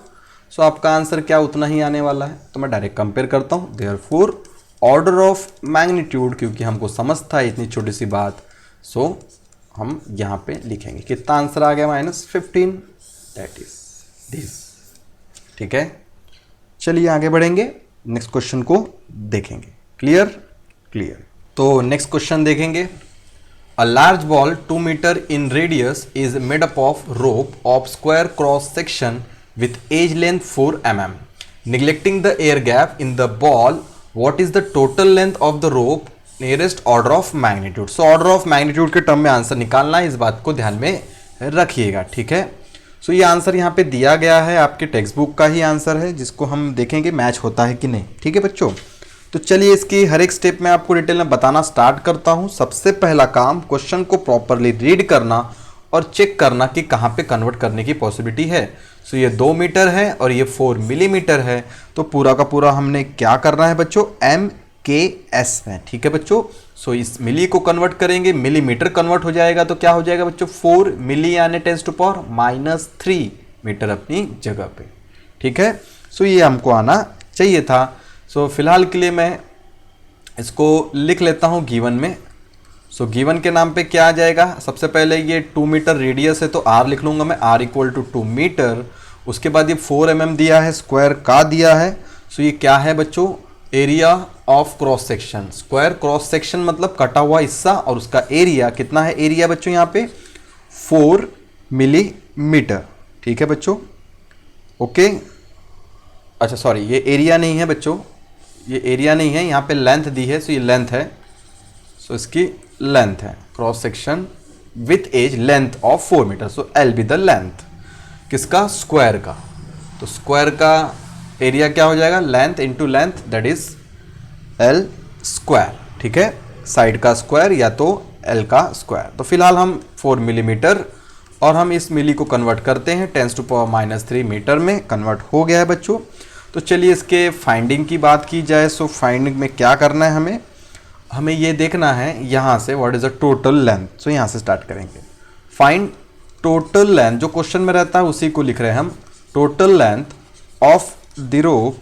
सो आपका आंसर क्या उतना ही आने वाला है। तो मैं डायरेक्ट कंपेयर करता हूँ। देयरफॉर ऑर्डर ऑफ मैग्नीट्यूड, क्योंकि हमको समझ था इतनी छोटी सी बात, सो हम यहाँ पे लिखेंगे कितना आंसर आ गया? -15, दैट इज दिस, ठीक है। चलिए आगे बढ़ेंगे, नेक्स्ट क्वेश्चन को देखेंगे। क्लियर? क्लियर। तो नेक्स्ट क्वेश्चन देखेंगे। A large ball 2 meter in radius is made up of rope of square cross section with edge length 4 mm. Neglecting the air gap in the ball, what is the total length of the rope nearest order of magnitude? So order of magnitude के टर्म में आंसर निकालना है, इस बात को ध्यान में रखिएगा, ठीक है। सो ये आंसर यहाँ पे दिया गया है, आपके टेक्स्ट बुक का ही आंसर है, जिसको हम देखेंगे मैच होता है कि नहीं, ठीक है बच्चों। तो चलिए इसकी हर एक स्टेप में आपको डिटेल में बताना स्टार्ट करता हूँ। सबसे पहला काम क्वेश्चन को प्रॉपरली रीड करना और चेक करना कि कहाँ पे कन्वर्ट करने की पॉसिबिलिटी है। सो ये 2 मीटर है और ये 4 मिलीमीटर है, तो पूरा का पूरा हमने क्या करना है बच्चों? MKS में, ठीक है बच्चों। सो इस मिली को कन्वर्ट करेंगे, मिलीमीटर कन्वर्ट हो जाएगा तो क्या हो जाएगा बच्चों? 4 मिली यानी 10⁻³ मीटर अपनी जगह पे, ठीक है। सो ये हमको आना चाहिए था। सो फिलहाल के लिए मैं इसको लिख लेता हूँ गिवन में। सो गिवन के नाम पे क्या आ जाएगा? सबसे पहले ये 2 मीटर रेडियस है तो r लिख लूँगा मैं, r इक्वल टू 2 मीटर। उसके बाद ये 4 mm दिया है, स्क्वायर का दिया है। सो ये क्या है बच्चों? Area of cross section. Square cross section मतलब कटा हुआ हिस्सा, और उसका एरिया कितना है? एरिया बच्चों यहाँ पे 4 मिलीमीटर, ठीक है बच्चों। ओके, अच्छा सॉरी, ये एरिया नहीं है बच्चों, ये एरिया नहीं है, यहाँ पे लेंथ दी है। सो ये लेंथ है, सो इसकी लेंथ है cross section with edge length of 4 metre. So L B the length किसका? स्क्वायर का। तो स्क्वायर का एरिया क्या हो जाएगा? Length into length, that is L square, ठीक है। साइड का स्क्वायर या तो एल का स्क्वायर। तो फिलहाल हम 4 मिलीमीटर और हम इस मिली को कन्वर्ट करते हैं 10⁻³ मीटर में कन्वर्ट हो गया है बच्चों। तो चलिए इसके फाइंडिंग की बात की जाए। सो फाइंडिंग में क्या करना है? हमें ये देखना है यहाँ से what is the total length. So यहाँ से स्टार्ट करेंगे। फाइंड टोटल लेंथ, जो क्वेश्चन में रहता है उसी को लिख रहे हैं हम। Total length of the rope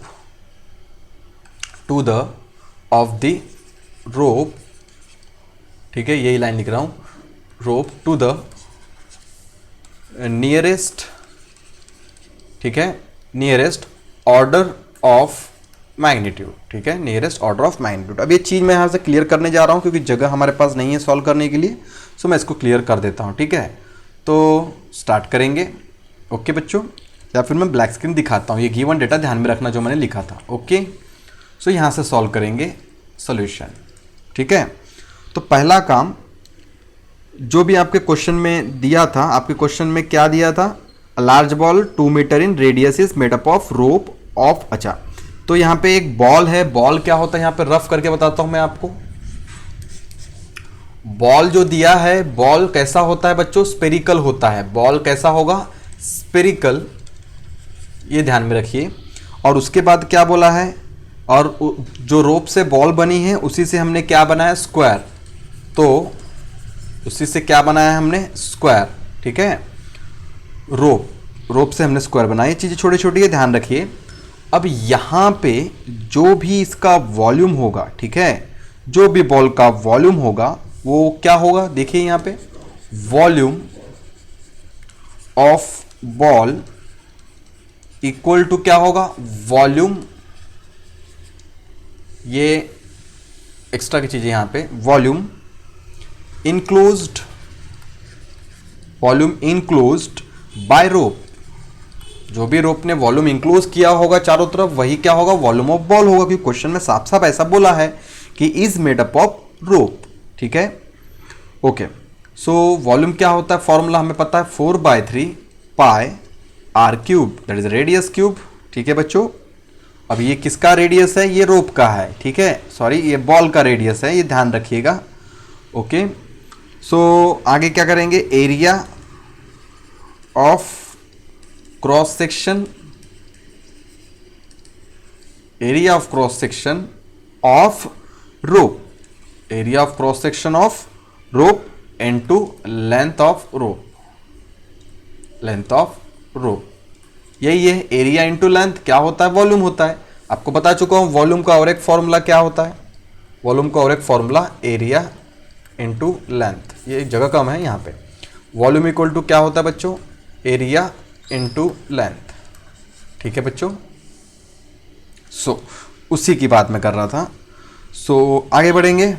to the of the rope, ठीक है, यही लाइन लिख रहा हूँ। रोप टू द नियरेस्ट, ठीक है, नियरेस्ट ऑर्डर ऑफ मैग्नीट्यूड, ठीक है, नियरेस्ट ऑर्डर ऑफ मैग्नीट्यूड। अब ये चीज़ मैं यहाँ से क्लियर करने जा रहा हूँ क्योंकि जगह हमारे पास नहीं है सॉल्व करने के लिए। सो मैं इसको क्लियर कर देता हूँ, ठीक है। तो स्टार्ट करेंगे, ओके बच्चों, या फिर मैं ब्लैक स्क्रीन दिखाता हूँ। ये गिवन डेटा ध्यान में रखना जो मैंने लिखा था, ओके। सो यहाँ से सॉल्व करेंगे सोल्यूशन, ठीक है। तो पहला काम जो भी आपके क्वेश्चन में दिया था, आपके क्वेश्चन में क्या दिया था? Large ball 2 metre in radius is made up of rope of, अच्छा तो यहाँ पे एक बॉल है। बॉल क्या होता है यहाँ पे रफ करके बताता हूं मैं आपको। बॉल जो दिया है, बॉल कैसा होता है बच्चों? स्पेरिकल होता है। बॉल कैसा होगा? स्पेरिकल, ये ध्यान में रखिए। और उसके बाद क्या बोला है? और जो रोप से बॉल बनी है उसी से हमने क्या बनाया? स्क्वायर। तो उसी से क्या बनाया हमने? स्क्वायर, ठीक है। रोप से हमने स्क्वायर बनाया। ये चीज़ें छोटी छोटी है, ध्यान रखिए। अब यहाँ पे जो भी इसका वॉल्यूम होगा, ठीक है, जो भी बॉल का वॉल्यूम होगा वो क्या होगा? देखिए यहाँ पे volume of ball equal to क्या होगा? वॉल्यूम ये एक्स्ट्रा की चीज़ें यहाँ पे, volume enclosed, volume enclosed by rope, जो भी रोप ने वॉल्यूम इंक्लोज किया होगा चारों तरफ वही क्या होगा, वॉल्यूम ऑफ बॉल होगा, क्योंकि क्वेश्चन में साफ साफ ऐसा बोला है कि इज मेड अप ऑफ रोप। ठीक है, ओके। सो वॉल्यूम क्या होता है, फॉर्मूला हमें पता है 4/3 pi r cube, that is radius cube. ठीक है बच्चों, अब ये किसका रेडियस है, ये रोप का है। ठीक है, सॉरी ये बॉल का रेडियस है, ये ध्यान रखिएगा। ओके, सो आगे क्या करेंगे, area of cross section, area of cross section of rope, area of cross section of rope into length of rope, length of rope, यही है एरिया इंटू लेंथ, क्या होता है, वॉल्यूम होता है। आपको बता चुका हूं वॉल्यूम का और एक फॉर्मूला क्या होता है, वॉल्यूम का और एक फॉर्मूला एरिया इंटू लेंथ, ये एक जगह कम है यहाँ पे। वॉल्यूम इक्वल टू क्या होता है बच्चों, एरिया इंटू लेंथ। ठीक है बच्चों, सो उसी की बात मैं कर रहा था। सो आगे बढ़ेंगे,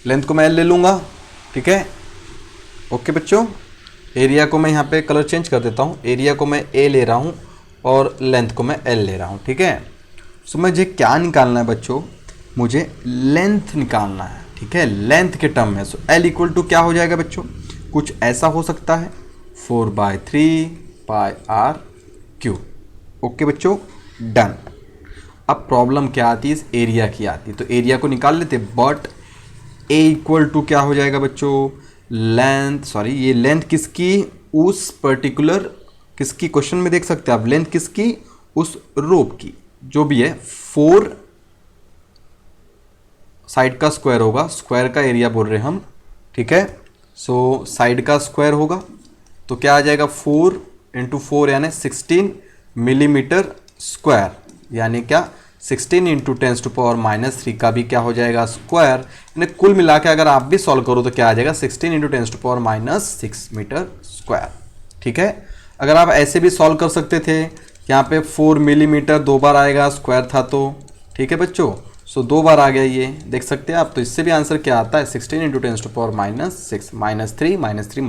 लेंथ को मैं एल ले लूँगा। ठीक है, ओके बच्चों, एरिया को मैं यहाँ पे कलर चेंज कर देता हूँ, एरिया को मैं ए ले रहा हूँ और लेंथ को मैं एल ले रहा हूँ। ठीक है, सो मुझे क्या निकालना है बच्चों, मुझे लेंथ निकालना है। ठीक है, लेंथ के टर्म में। सो एल इक्वल टू क्या हो जाएगा बच्चों, कुछ ऐसा हो सकता है 4/3 पाई आर क्यूब। ओके बच्चों, डन। अब प्रॉब्लम क्या आती है, इस एरिया की आती है, तो एरिया को निकाल लेते, बट ए इक्वल टू क्या हो जाएगा बच्चों, लेंथ, सॉरी ये लेंथ किसकी, उस पर्टिकुलर, किसकी, क्वेश्चन में देख सकते हैं आप, लेंथ किसकी, उस रोप की, जो भी है 4 साइड का स्क्वायर होगा, स्क्वायर का एरिया बोल रहे हैं हम। ठीक है, सो साइड का स्क्वायर होगा तो क्या आ जाएगा, 4 इंटू 4 यानी 16 मिलीमीटर स्क्वायर, यानी क्या 16 इंटू 10⁻³ का भी क्या हो जाएगा, स्क्वायर। यानी कुल मिला के अगर आप भी सॉल्व करो तो क्या आ जाएगा, 16 इंटू 10⁻6 मीटर स्क्वायर। ठीक है, अगर आप ऐसे भी सॉल्व कर सकते थे, यहाँ पे 4 मिलीमीटर 2 बार आएगा, स्क्वायर था तो। ठीक है बच्चों, सो 2 बार आ गया, ये देख सकते हैं आप। तो इससे भी आंसर क्या आता है, 16 इंटू 10⁻6 -3 -3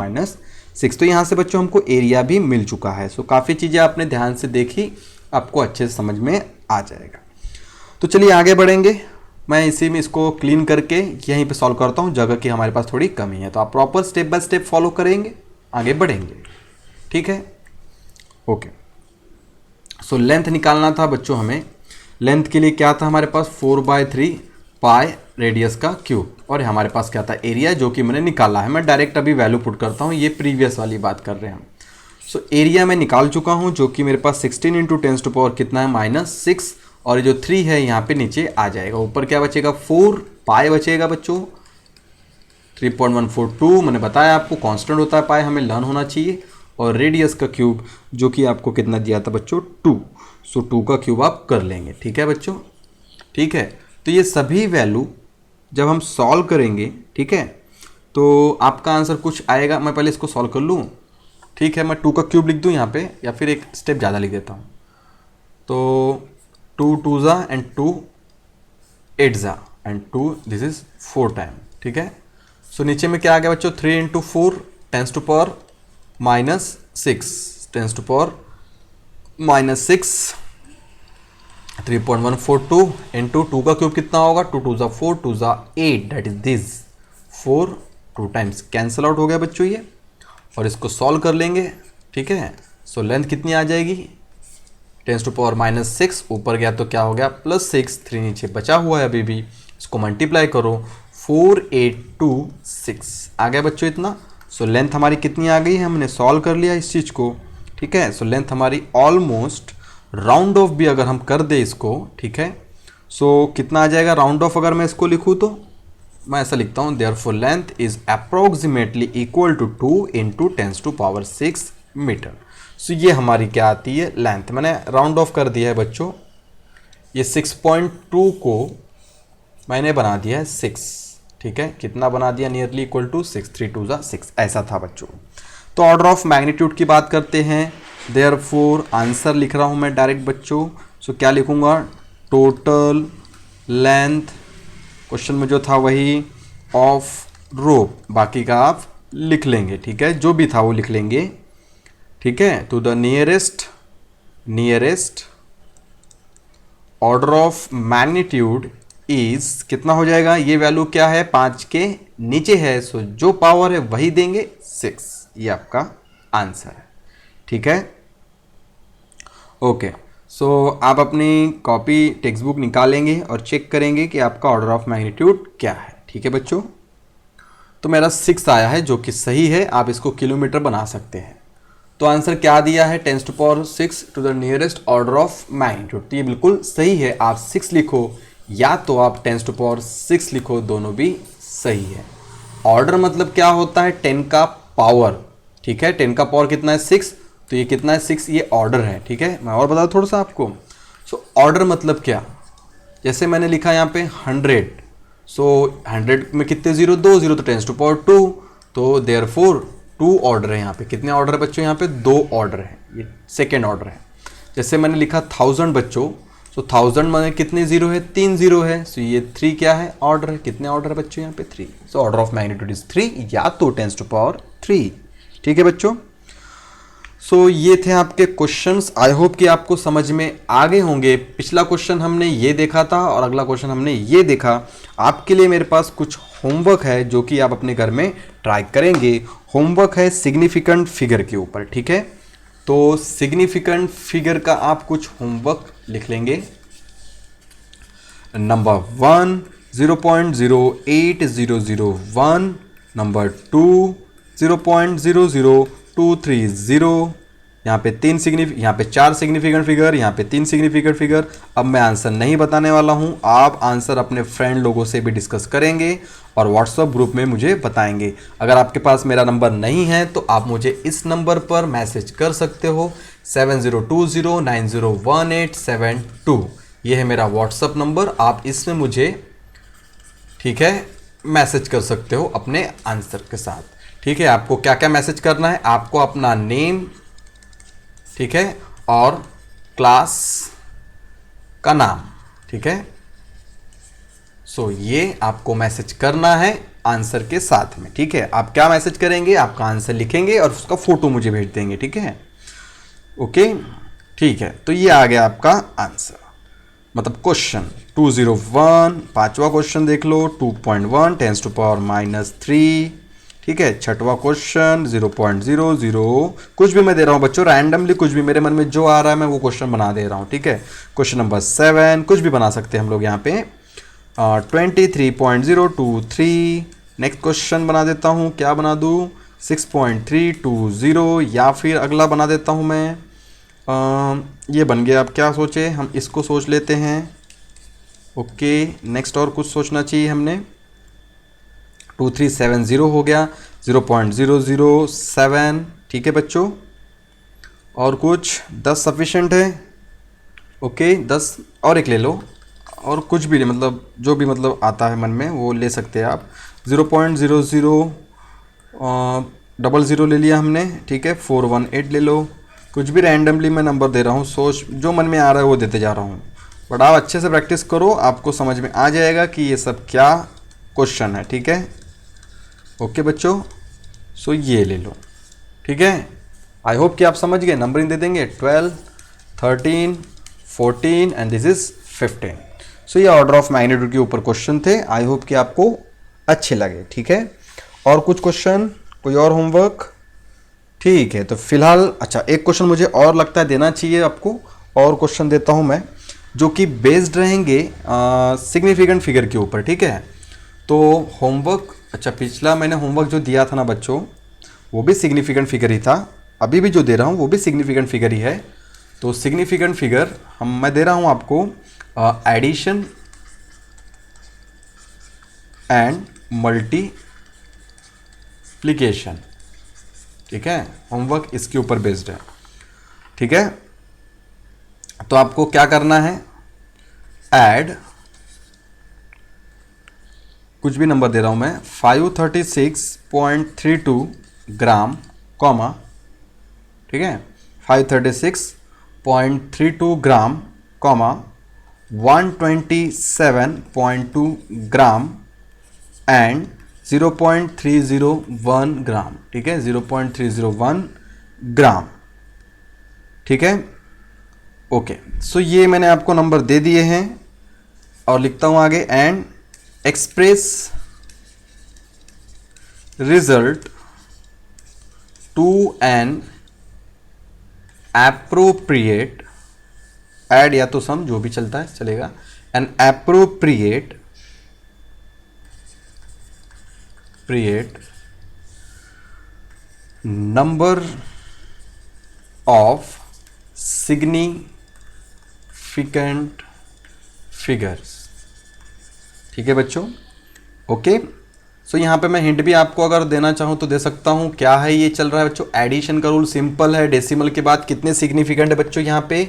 -6। तो यहाँ से बच्चों हमको एरिया भी मिल चुका है। सो काफ़ी चीज़ें आपने ध्यान से देखी, आपको अच्छे से समझ में आ जाएगा। तो चलिए आगे बढ़ेंगे, मैं इसी में इसको क्लीन करके यहीं पे सॉल्व करता हूँ, जगह की हमारे पास थोड़ी कमी है, तो आप proper step by step follow करेंगे, आगे बढ़ेंगे। ठीक है, ओके। सो लेंथ निकालना था बच्चों हमें, लेंथ के लिए क्या था हमारे पास, 4/3 पाई रेडियस का क्यूब, और हमारे पास क्या था, एरिया, जो कि मैंने निकाला है। मैं डायरेक्ट अभी वैल्यू पुट करता हूँ, ये प्रीवियस वाली बात कर रहे हैं हम। सो एरिया मैं निकाल चुका हूँ, जो कि मेरे पास 16 इंटू 10⁻, कितना है, -6, और जो 3 है यहाँ पे नीचे आ जाएगा, ऊपर क्या बचेगा, 4 पाई बचेगा बच्चों, 3.142। मैंने बताया आपको कांस्टेंट होता है पाई, हमें लर्न होना चाहिए, और रेडियस का क्यूब जो कि आपको कितना दिया था बच्चों, 2। सो 2 का क्यूब आप कर लेंगे। ठीक है बच्चों, ठीक है। तो ये सभी वैल्यू जब हम सॉल्व करेंगे, ठीक है, तो आपका आंसर कुछ आएगा। मैं पहले इसको सॉल्व कर लूँ, ठीक है, मैं 2 का क्यूब लिख दूँ यहाँ पे, या फिर एक स्टेप ज़्यादा लिख देता हूँ। तो 2 2 and 2 8 and 2, this is 4 time. ठीक है, सो नीचे में क्या आ गया बच्चों, 3 इंटू 4 10⁻⁻6 10⁻⁻6 3.142 इंटू 2 का क्यूब कितना होगा, 2 2 4 2 8, that is this 4, 2 times cancel out हो गया बच्चों ये, और इसको सॉल्व कर लेंगे। ठीक है, सो लेंथ कितनी आ जाएगी, 10⁻⁻6, ऊपर गया तो क्या हो गया, +6, 3 नीचे बचा हुआ है अभी भी, इसको मल्टीप्लाई करो, 4826 आ गया बच्चों इतना। सो लेंथ हमारी कितनी आ गई है, हमने सॉल्व कर लिया इस चीज़ को। ठीक है, सो लेंथ हमारी ऑलमोस्ट, राउंड ऑफ भी अगर हम कर दे इसको, ठीक है, सो कितना आ जाएगा, राउंड ऑफ अगर मैं इसको लिखूँ तो मैं ऐसा लिखता हूँ, therefore length is approximately equal to 2 into 10⁻6 metre. So ये हमारी क्या आती है, लेंथ। मैंने राउंड ऑफ कर दिया है बच्चों, ये 6.2 को मैंने बना दिया है 6। ठीक है, कितना बना दिया, नियरली इक्वल टू 6, 3 2 6, ऐसा था बच्चों। तो ऑर्डर ऑफ मैग्नीट्यूड की बात करते हैं, देयरफॉर आंसर लिख रहा हूँ मैं डायरेक्ट बच्चों। सो क्या लिखूँगा, टोटल लेंथ क्वेश्चन में जो था वही, ऑफ रोप बाकी का आप लिख लेंगे, ठीक है, जो भी था वो लिख लेंगे, ठीक है। To the nearest order of magnitude is कितना हो जाएगा, ये वैल्यू क्या है 5 के नीचे है, सो जो पावर है वही देंगे 6, ये आपका आंसर है, ठीक है। ओके, सो आप अपनी कॉपी टेक्स्ट बुक निकालेंगे और चेक करेंगे कि आपका ऑर्डर ऑफ मैग्नीट्यूड क्या है, ठीक है बच्चों। तो मेरा 6 आया है जो कि सही है, आप इसको किलोमीटर बना सकते हैं। तो आंसर क्या दिया है, 10⁶ to the nearest order of magnitude, तो ये बिल्कुल सही है। आप 6 लिखो या तो आप 10⁶ लिखो, दोनों भी सही है। ऑर्डर मतलब क्या होता है, 10 का पावर, ठीक है, 10 का पावर कितना है 6, तो ये कितना है 6, ये ऑर्डर है, ठीक है। मैं और बता थोड़ा सा आपको। सो ऑर्डर मतलब क्या, जैसे मैंने लिखा यहाँ पे 100, सो 100 में कितने जीरो, 2 जीरो, तो 10⁻², तो देयरफॉर 2 ऑर्डर है यहाँ पे। कितने ऑर्डर है बच्चों, यहाँ पे 2 ऑर्डर है, ये सेकेंड ऑर्डर है। जैसे मैंने लिखा 1000 बच्चों, सो 1000 में कितने जीरो है, 3 जीरो है, सो ये 3 क्या है, ऑर्डर है। कितने ऑर्डर है बच्चों यहाँ पे, 3, सो ऑर्डर ऑफ मैग्नीट्यूड इज 3 या तो 10⁻3, ठीक है बच्चों। सो ये थे आपके क्वेश्चंस, आई होप कि आपको समझ में आ गए होंगे। पिछला क्वेश्चन हमने ये देखा था और अगला क्वेश्चन हमने ये देखा। आपके लिए मेरे पास कुछ होमवर्क है जो कि आप अपने घर में ट्राई करेंगे। होमवर्क है सिग्निफिकेंट फिगर के ऊपर, ठीक है। तो सिग्निफिकेंट फिगर का आप कुछ होमवर्क लिख लेंगे। नंबर 1 0.08001, नंबर 2 0.00230, यहाँ पे 4 सिग्निफिकेंट फिगर, यहाँ पे 3 सिग्निफिकेंट फिगर। अब मैं आंसर नहीं बताने वाला हूँ, आप आंसर अपने फ्रेंड लोगों से भी डिस्कस करेंगे और व्हाट्सएप ग्रुप में मुझे बताएंगे। अगर आपके पास मेरा नंबर नहीं है तो आप मुझे इस नंबर पर मैसेज कर सकते हो, 7020901872। ये है मेरा व्हाट्सएप नंबर, आप इसमें मुझे, ठीक है, मैसेज कर सकते हो अपने आंसर के साथ, ठीक है। आपको क्या क्या मैसेज करना है, आपको अपना नेम, ठीक है, और क्लास का नाम, ठीक है। सो ये आपको मैसेज करना है आंसर के साथ में, ठीक है। आप क्या मैसेज करेंगे, आपका आंसर लिखेंगे और उसका फोटो मुझे भेज देंगे, ठीक है। ओके, ठीक है। तो ये आ गया आपका आंसर, मतलब क्वेश्चन 201। पांचवा क्वेश्चन देख लो, 2.1 10⁻⁻3, ठीक है। छठवां क्वेश्चन 0.00, कुछ भी मैं दे रहा हूँ बच्चों, रैंडमली कुछ भी मेरे मन में जो आ रहा है मैं वो क्वेश्चन बना दे रहा हूँ, ठीक है। क्वेश्चन नंबर 7, कुछ भी बना सकते हैं हम लोग यहाँ पे, 23.023। नेक्स्ट क्वेश्चन बना देता हूँ, क्या बना दूँ, 6.320, या फिर अगला बना देता हूँ मैं, ये बन गया। अब क्या सोचे, हम इसको सोच लेते हैं। ओके, नेक्स्ट और कुछ सोचना चाहिए हमने, 2370 हो गया, 0.007, ठीक है बच्चों। और कुछ 10 सफिशेंट है, ओके 10 और एक ले लो, और कुछ भी मतलब जो भी मतलब आता है मन में वो ले सकते हैं आप। 0.0000 ले लिया हमने, ठीक है। 418 ले लो, कुछ भी रैंडमली मैं नंबर दे रहा हूँ, सोच जो मन में आ रहा है वो देते जा रहा हूँ। बट आप अच्छे से प्रैक्टिस करो, आपको समझ में आ जाएगा कि ये सब क्या क्वेश्चन है, ठीक है। ओके बच्चों, सो ये ले लो, ठीक है। आई होप कि आप समझ गए। नंबरिंग दे देंगे 12, 13, 14 एंड दिस इज 15। सो ये ऑर्डर ऑफ मैग्नीट्यूड के ऊपर क्वेश्चन थे। आई होप कि आपको अच्छे लगे, ठीक है। और कुछ क्वेश्चन, कोई और होमवर्क, ठीक है। तो फिलहाल अच्छा एक क्वेश्चन मुझे और लगता है देना चाहिए आपको, और क्वेश्चन देता हूं मैं जो कि बेस्ड रहेंगे सिग्निफिकेंट फिगर के ऊपर, ठीक है। तो होमवर्क, अच्छा पिछला मैंने होमवर्क जो दिया था ना बच्चों, वो भी सिग्निफिकेंट फिगर ही था, अभी भी जो दे रहा हूँ वो भी सिग्निफिकेंट फिगर ही है। तो सिग्निफिकेंट फिगर मैं दे रहा हूँ आपको एडिशन एंड मल्टीप्लिकेशन, ठीक है। होमवर्क इसके ऊपर बेस्ड है, ठीक है। तो आपको क्या करना है, ऐड, कुछ भी नंबर दे रहा हूं मैं, 536.32 ग्राम, कॉमा, ठीक है, 536.32 ग्राम, कॉमा, 127.2 ग्राम एंड 0.301 ग्राम, ठीक है, 0.301 ग्राम, ठीक है। ओके, सो ये मैंने आपको नंबर दे दिए हैं और लिखता हूं आगे, and express result to an appropriate, add या तो सम जो भी चलता है चलेगा, an appropriate number of significant figures, ठीक है बच्चों। ओके, सो यहाँ पे मैं हिंट भी आपको अगर देना चाहूँ तो दे सकता हूँ। क्या है ये चल रहा है बच्चों, एडिशन का रूल सिंपल है। डेसिमल के बाद कितने सिग्निफिकेंट है बच्चों, यहाँ पे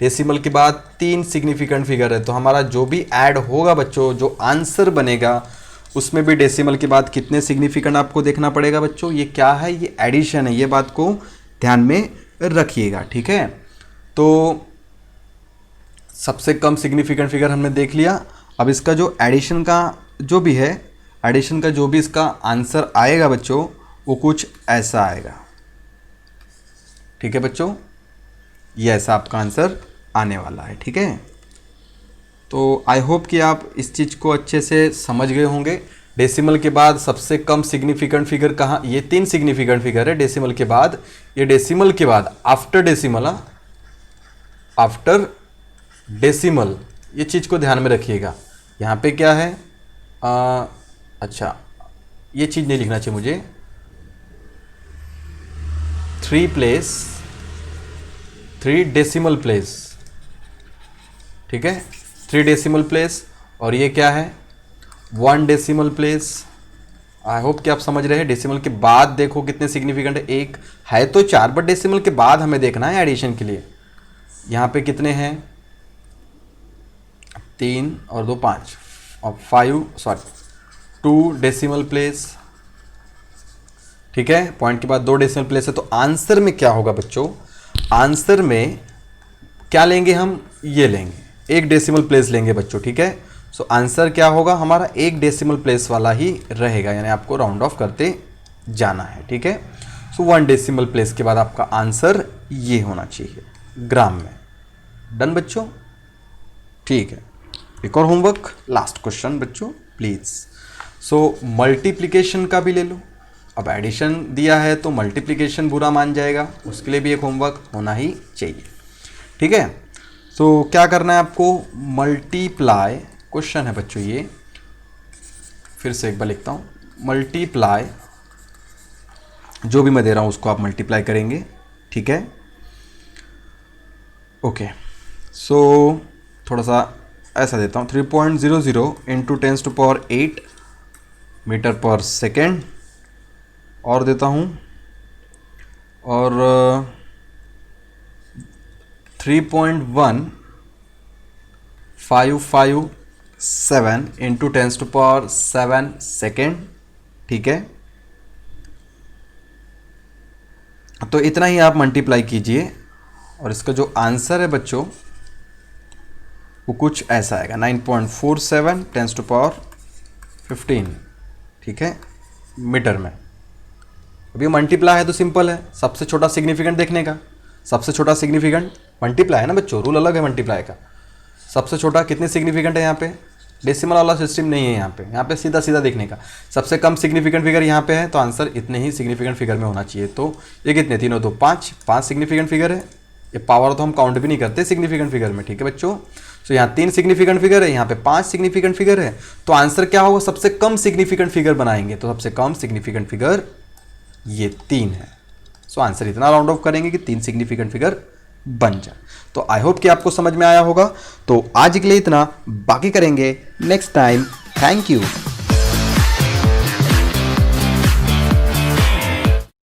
डेसिमल के बाद 3 सिग्निफिकेंट फिगर है, तो हमारा जो भी ऐड होगा बच्चों, जो आंसर बनेगा उसमें भी डेसिमल के बाद कितने सिग्निफिकेंट आपको देखना पड़ेगा बच्चों। ये क्या है, ये एडिशन है, ये बात को ध्यान में रखिएगा, ठीक है। तो सबसे कम सिग्निफिकेंट फिगर हमने देख लिया। अब इसका जो एडिशन का जो भी है, एडिशन का जो भी इसका आंसर आएगा बच्चों, वो कुछ ऐसा आएगा, ठीक है बच्चों, ये ऐसा आपका आंसर आने वाला है, ठीक है। तो आई होप कि आप इस चीज़ को अच्छे से समझ गए होंगे। डेसिमल के बाद सबसे कम सिग्निफिकेंट फिगर कहाँ, ये 3 सिग्निफिकेंट फिगर है डेसिमल के बाद। ये डेसिमल के बाद आफ्टर डेसिमल, आफ्टर डेसिमल, ये चीज़ को ध्यान में रखिएगा। यहाँ पे क्या है, अच्छा ये चीज़ नहीं लिखना चाहिए मुझे, 3 डेसिमल प्लेस, ठीक है, 3 डेसिमल प्लेस, और ये क्या है 1 डेसिमल प्लेस। आई होप कि आप समझ रहे हैं। डेसिमल के बाद देखो कितने सिग्निफिकेंट है, एक है तो 4, बट डेसिमल के बाद हमें देखना है एडिशन के लिए। यहाँ पे कितने हैं, 3 और 2 5 और 2 डेसिमल प्लेस, ठीक है। पॉइंट के बाद 2 डेसिमल प्लेस है, तो आंसर में क्या होगा बच्चों, आंसर में क्या लेंगे हम, ये लेंगे 1 डेसिमल प्लेस लेंगे बच्चों, ठीक है। सो आंसर क्या होगा हमारा, 1 डेसिमल प्लेस वाला ही रहेगा, यानी आपको राउंड ऑफ करते जाना है, ठीक है। सो 1 डेसिमल प्लेस के बाद आपका आंसर ये होना चाहिए ग्राम में। डन बच्चों, ठीक है। एक और होमवर्क, लास्ट क्वेश्चन बच्चों प्लीज। सो मल्टीप्लिकेशन का भी ले लो। अब एडिशन दिया है तो मल्टीप्लिकेशन बुरा मान जाएगा, उसके लिए भी एक होमवर्क होना ही चाहिए, ठीक है। तो क्या करना है आपको, मल्टीप्लाई, क्वेश्चन है बच्चों ये, फिर से एक बार लिखता हूँ, मल्टीप्लाई, जो भी मैं दे रहा हूँ उसको आप मल्टीप्लाई करेंगे, ठीक है। ओके, सो थोड़ा सा ऐसा देता हूँ, 3.00 इंटू 10⁸ मीटर पर सेकेंड, और देता हूँ, और 3.1557 इंटू 10⁷ सेकेंड, ठीक है। तो इतना ही आप मल्टीप्लाई कीजिए और इसका जो आंसर है बच्चों वो कुछ ऐसा आएगा, 9.47 10⁻15, ठीक है, मीटर में। अभी मल्टीप्लाई है तो सिंपल है, सबसे छोटा सिग्निफिकेंट देखने का, सबसे छोटा सिग्निफिकेंट मल्टीप्लाई है ना बच्चों, रूल अलग है मल्टीप्लाई का। सबसे छोटा कितने सिग्निफिकेंट है यहाँ पे, डेसिमल वाला सिस्टम नहीं है यहाँ पे सीधा सीधा देखने का। सबसे कम सिग्निफिकेंट फिगर यहाँ पे है तो आंसर इतने ही सिग्निफिकेंट फिगर में होना चाहिए। तो ये कितने, 3 और 2 5 सिग्निफिकेंट फिगर है। ये पावर तो हम काउंट भी नहीं करते सिग्निफिकेंट फिगर में, ठीक है बच्चों। तो यहाँ 3 सिग्निफिकेंट फिगर है, यहाँ पे 5 सिग्निफिकेंट फिगर है, तो आंसर क्या होगा, सबसे कम सिग्निफिकेंट फिगर बनाएंगे, तो सबसे कम सिग्निफिकेंट फिगर ये 3 है। सो आंसर इतना राउंड ऑफ करेंगे कि 3 सिग्निफिकेंट फिगर बन जाए। तो आई होप कि आपको समझ में आया होगा। तो आज के लिए इतना, बाकी करेंगे नेक्स्ट टाइम। Thank you.